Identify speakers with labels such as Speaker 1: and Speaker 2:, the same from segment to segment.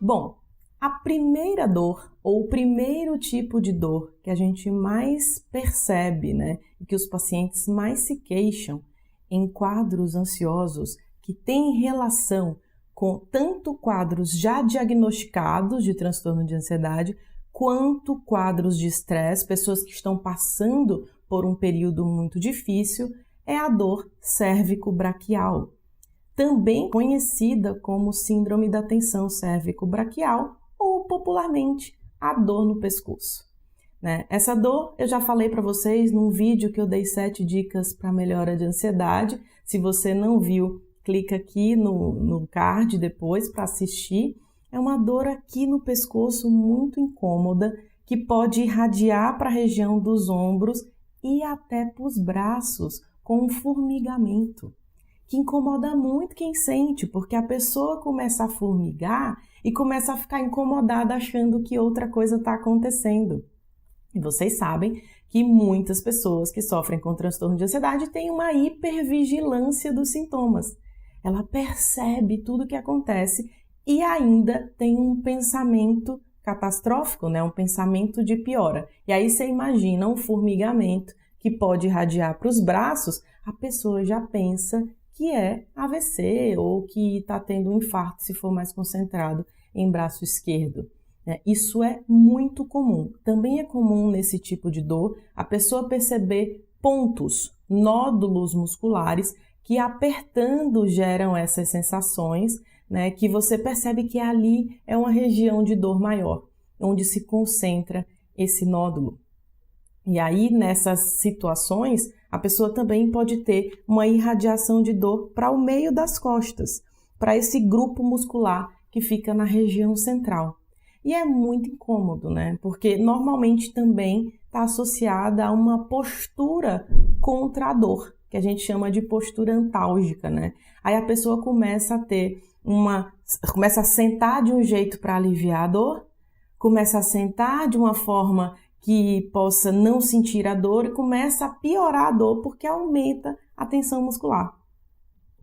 Speaker 1: Bom, a primeira dor, ou o primeiro tipo de dor que a gente mais percebe, né, e que os pacientes mais se queixam em quadros ansiosos que têm relação com tanto quadros já diagnosticados de transtorno de ansiedade, quanto quadros de estresse, pessoas que estão passando por um período muito difícil, é a dor cérvico-braquial, também conhecida como síndrome da tensão cérvico-braquial ou popularmente a dor no pescoço. Essa dor eu já falei para vocês num vídeo que eu dei 7 dicas para melhora de ansiedade. Se você não viu, clica aqui no card depois para assistir. É uma dor aqui no pescoço muito incômoda que pode irradiar para a região dos ombros e até para os braços com um formigamento, que incomoda muito quem sente, porque a pessoa começa a formigar e começa a ficar incomodada achando que outra coisa está acontecendo. E vocês sabem que muitas pessoas que sofrem com transtorno de ansiedade têm uma hipervigilância dos sintomas. Ela percebe tudo o que acontece e ainda tem um pensamento catastrófico, um pensamento de piora. E aí você imagina um formigamento que pode irradiar para os braços, a pessoa já pensa que é AVC ou que está tendo um infarto se for mais concentrado em braço esquerdo. Isso é muito comum. Também é comum nesse tipo de dor a pessoa perceber pontos, nódulos musculares que apertando geram essas sensações, que você percebe que ali é uma região de dor maior, onde se concentra esse nódulo. E aí, nessas situações, a pessoa também pode ter uma irradiação de dor para o meio das costas, para esse grupo muscular que fica na região central. E é muito incômodo, porque normalmente também está associada a uma postura contra a dor, que a gente chama de postura antálgica, Aí a pessoa começa a sentar de um jeito para aliviar a dor, começa a sentar de uma forma que possa não sentir a dor e começa a piorar a dor porque aumenta a tensão muscular.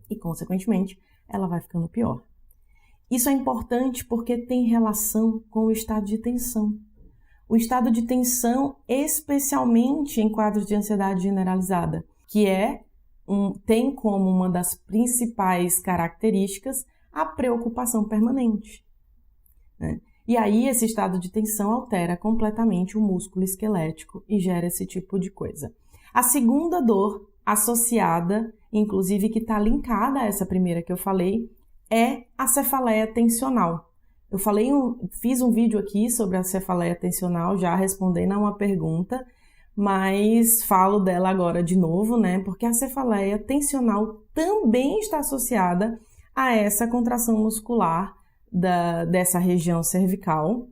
Speaker 1: E, consequentemente, ela vai ficando pior. Isso é importante porque tem relação com o estado de tensão. O estado de tensão, especialmente em quadros de ansiedade generalizada, que tem como uma das principais características a preocupação permanente. E aí esse estado de tensão altera completamente o músculo esquelético e gera esse tipo de coisa. A segunda dor associada, inclusive que está linkada a essa primeira que eu falei, é a cefaleia tensional. Eu fiz um vídeo aqui sobre a cefaleia tensional, já respondendo a uma pergunta, mas falo dela agora de novo, porque a cefaleia tensional também está associada a essa contração muscular dessa região cervical,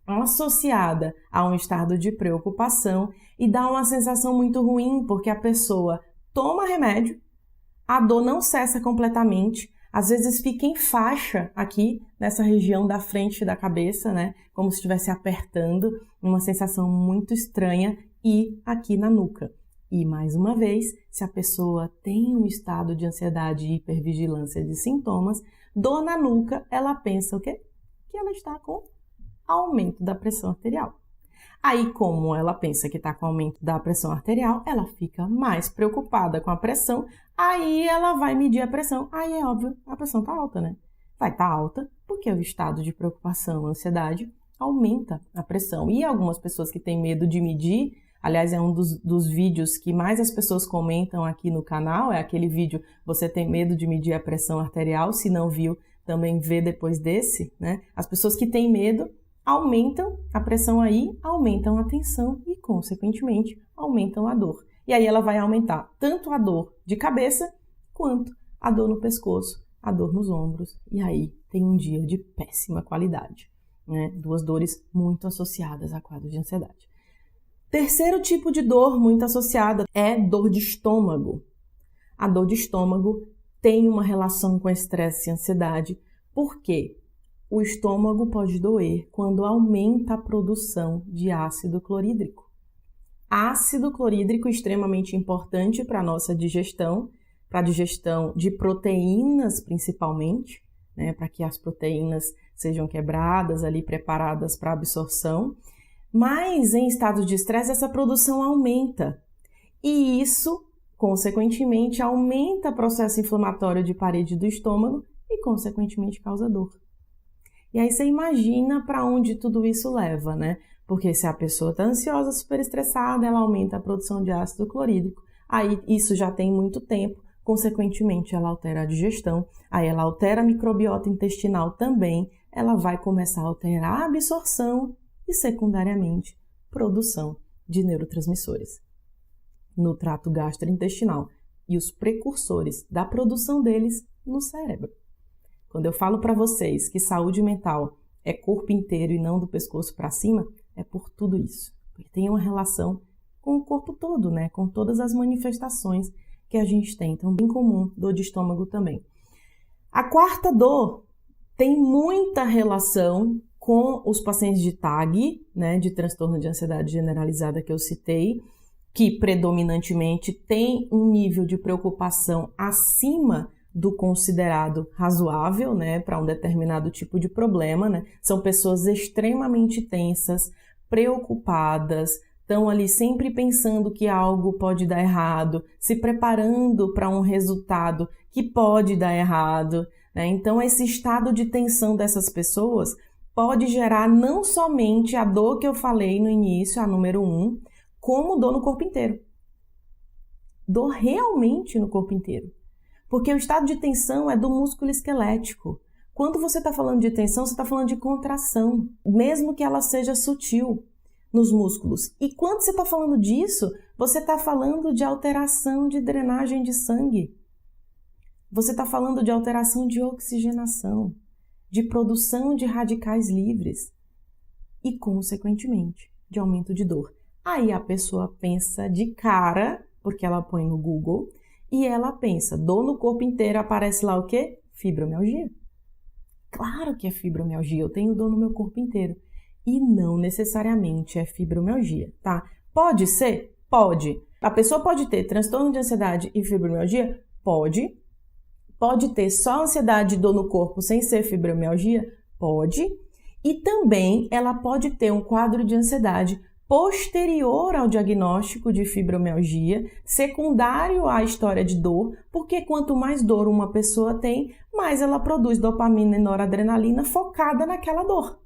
Speaker 1: associada a um estado de preocupação e dá uma sensação muito ruim, porque a pessoa toma remédio, a dor não cessa completamente, às vezes fica em faixa aqui nessa região da frente da cabeça, como se estivesse apertando, uma sensação muito estranha, e aqui na nuca. E mais uma vez, se a pessoa tem um estado de ansiedade e hipervigilância de sintomas, dor na nuca, ela pensa o quê? Que ela está com aumento da pressão arterial. Aí, como ela pensa que está com aumento da pressão arterial, ela fica mais preocupada com a pressão, aí ela vai medir a pressão. Aí é óbvio, a pressão está alta, Vai estar alta porque o estado de preocupação, ansiedade, aumenta a pressão. E algumas pessoas que têm medo de medir, aliás, é um dos vídeos que mais as pessoas comentam aqui no canal, é aquele vídeo Você tem medo de medir a pressão arterial? Se não viu, também vê depois desse, As pessoas que têm medo aumentam a pressão aí, aumentam a tensão e, consequentemente, aumentam a dor. E aí ela vai aumentar tanto a dor de cabeça, quanto a dor no pescoço, a dor nos ombros. E aí tem um dia de péssima qualidade, Duas dores muito associadas a quadros de ansiedade. Terceiro tipo de dor muito associada é dor de estômago. A dor de estômago tem uma relação com estresse e ansiedade, porque o estômago pode doer quando aumenta a produção de ácido clorídrico. Ácido clorídrico extremamente importante para a nossa digestão, para a digestão de proteínas principalmente, para que as proteínas sejam quebradas ali, preparadas para absorção. Mas em estado de estresse, essa produção aumenta. E isso, consequentemente, aumenta o processo inflamatório de parede do estômago e, consequentemente, causa dor. E aí você imagina para onde tudo isso leva, né? Porque se a pessoa está ansiosa, super estressada, ela aumenta a produção de ácido clorídrico. Aí isso já tem muito tempo, consequentemente ela altera a digestão, aí ela altera a microbiota intestinal também, ela vai começar a alterar a absorção e, secundariamente, produção de neurotransmissores no trato gastrointestinal e os precursores da produção deles no cérebro. Quando eu falo para vocês que saúde mental é corpo inteiro e não do pescoço para cima, é por tudo isso. Porque tem uma relação com o corpo todo, né? Com todas as manifestações que a gente tem. Então, bem comum, dor de estômago também. A quarta dor tem muita relação com os pacientes de TAG, né? De transtorno de ansiedade generalizada que eu citei, que predominantemente tem um nível de preocupação acima do considerado razoável, né, para um determinado tipo de problema, né? São pessoas extremamente tensas, preocupadas, estão ali sempre pensando que algo pode dar errado, se preparando para um resultado que pode dar errado, né? Então, esse estado de tensão dessas pessoas pode gerar não somente a dor que eu falei no início, a número 1, como dor no corpo inteiro. Dor realmente no corpo inteiro. Porque o estado de tensão é do músculo esquelético. Quando você está falando de tensão, você está falando de contração, mesmo que ela seja sutil nos músculos. E quando você está falando disso, você está falando de alteração de drenagem de sangue. Você está falando de alteração de oxigenação, de produção de radicais livres e, consequentemente, de aumento de dor. Aí a pessoa pensa de cara, porque ela põe no Google, e ela pensa, dor no corpo inteiro, aparece lá o quê? Fibromialgia. Claro que é fibromialgia, eu tenho dor no meu corpo inteiro. E não necessariamente é fibromialgia, tá? Pode ser? Pode. A pessoa pode ter transtorno de ansiedade e fibromialgia? Pode. Pode ter só ansiedade e dor no corpo sem ser fibromialgia? Pode. E também ela pode ter um quadro de ansiedade posterior ao diagnóstico de fibromialgia, secundário à história de dor, porque quanto mais dor uma pessoa tem, mais ela produz dopamina e noradrenalina focada naquela dor.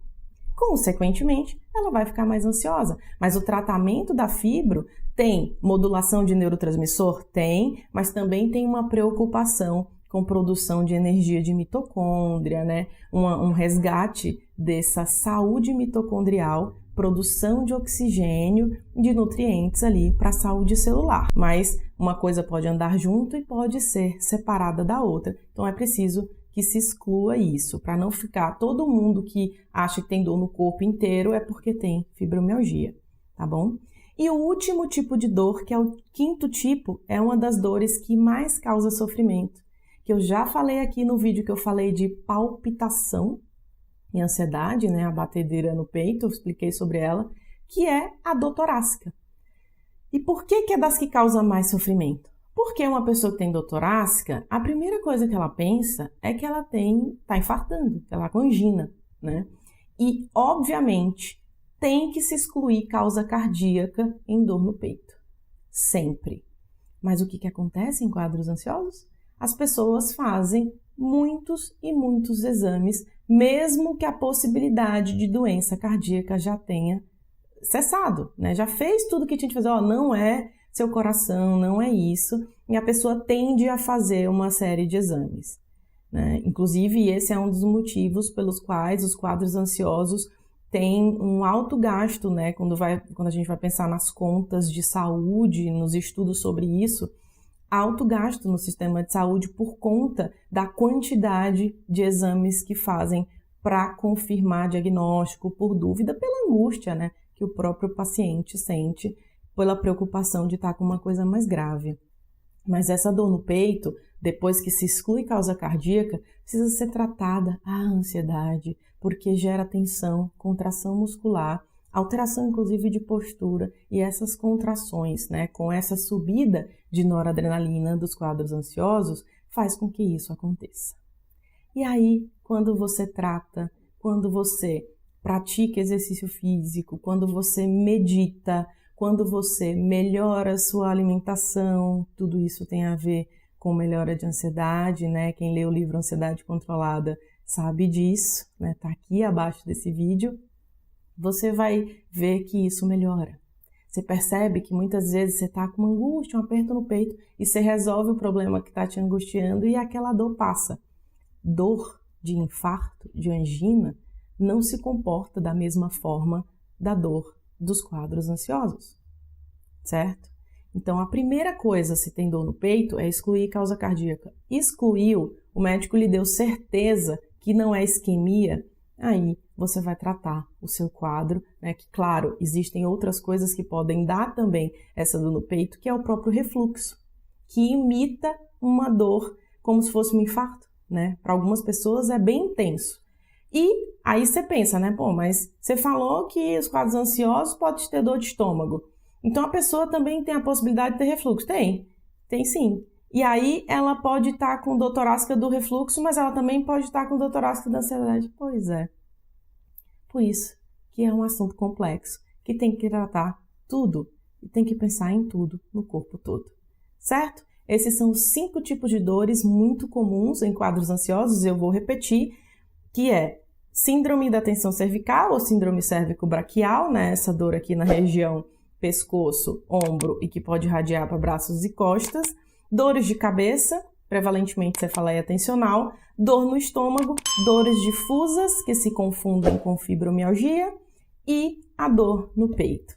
Speaker 1: Consequentemente, ela vai ficar mais ansiosa. Mas o tratamento da fibro tem modulação de neurotransmissor? Tem, mas também tem uma preocupação com produção de energia de mitocôndria, né? Um resgate dessa saúde mitocondrial, produção de oxigênio, de nutrientes ali para a saúde celular. Mas uma coisa pode andar junto e pode ser separada da outra. Então é preciso que se exclua isso, para não ficar todo mundo que acha que tem dor no corpo inteiro é porque tem fibromialgia, tá bom? E o último tipo de dor, que é o quinto tipo, é uma das dores que mais causa sofrimento, que eu já falei aqui no vídeo que eu falei de palpitação e ansiedade, né, a batedeira no peito, eu expliquei sobre ela, que é a dor torácica. E por que é das que causa mais sofrimento? Porque uma pessoa que tem dor torácica, a primeira coisa que ela pensa é que ela está infartando, que ela angina, né? E, obviamente, tem que se excluir causa cardíaca em dor no peito. Sempre. Mas o que acontece em quadros ansiosos? As pessoas fazem muitos e muitos exames, mesmo que a possibilidade de doença cardíaca já tenha cessado, né? Já fez tudo que tinha que fazer, não é seu coração, não é isso, e a pessoa tende a fazer uma série de exames, né? Inclusive, esse é um dos motivos pelos quais os quadros ansiosos têm um alto gasto, né? Quando a gente vai pensar nas contas de saúde, nos estudos sobre isso, alto gasto no sistema de saúde por conta da quantidade de exames que fazem para confirmar diagnóstico por dúvida, pela angústia, né, que o próprio paciente sente, pela preocupação de estar com uma coisa mais grave. Mas essa dor no peito, depois que se exclui causa cardíaca, precisa ser tratada a ansiedade, porque gera tensão, contração muscular, alteração inclusive de postura, e essas contrações, né, com essa subida de noradrenalina dos quadros ansiosos, faz com que isso aconteça. E aí, quando quando você pratica exercício físico, quando você medita, quando você melhora a sua alimentação, tudo isso tem a ver com melhora de ansiedade, né? Quem lê o livro Ansiedade Controlada sabe disso, né? Tá aqui abaixo desse vídeo. Você vai ver que isso melhora. Você percebe que muitas vezes você tá com uma angústia, um aperto no peito, e você resolve o problema que tá te angustiando e aquela dor passa. Dor de infarto, de angina, não se comporta da mesma forma da dor dos quadros ansiosos, certo? Então, a primeira coisa, se tem dor no peito, é excluir causa cardíaca. Excluiu, o médico lhe deu certeza que não é isquemia, aí você vai tratar o seu quadro, né? Que, claro, existem outras coisas que podem dar também essa dor no peito, que é o próprio refluxo, que imita uma dor como se fosse um infarto, né? Para algumas pessoas é bem intenso. E aí você pensa, né? Pô, mas você falou que os quadros ansiosos podem ter dor de estômago. Então a pessoa também tem a possibilidade de ter refluxo? Tem sim. E aí ela pode estar com dor torácica do refluxo, mas ela também pode estar com dor torácica da ansiedade. Pois é. Por isso que é um assunto complexo, que tem que tratar tudo e tem que pensar em tudo no corpo todo. Certo? Esses são os 5 tipos de dores muito comuns em quadros ansiosos, eu vou repetir, que é síndrome da tensão cervical ou síndrome cérvico-braquial, né? Essa dor aqui na região pescoço, ombro e que pode irradiar para braços e costas. Dores de cabeça, prevalentemente cefaleia tensional. Dor no estômago, dores difusas que se confundem com fibromialgia e a dor no peito.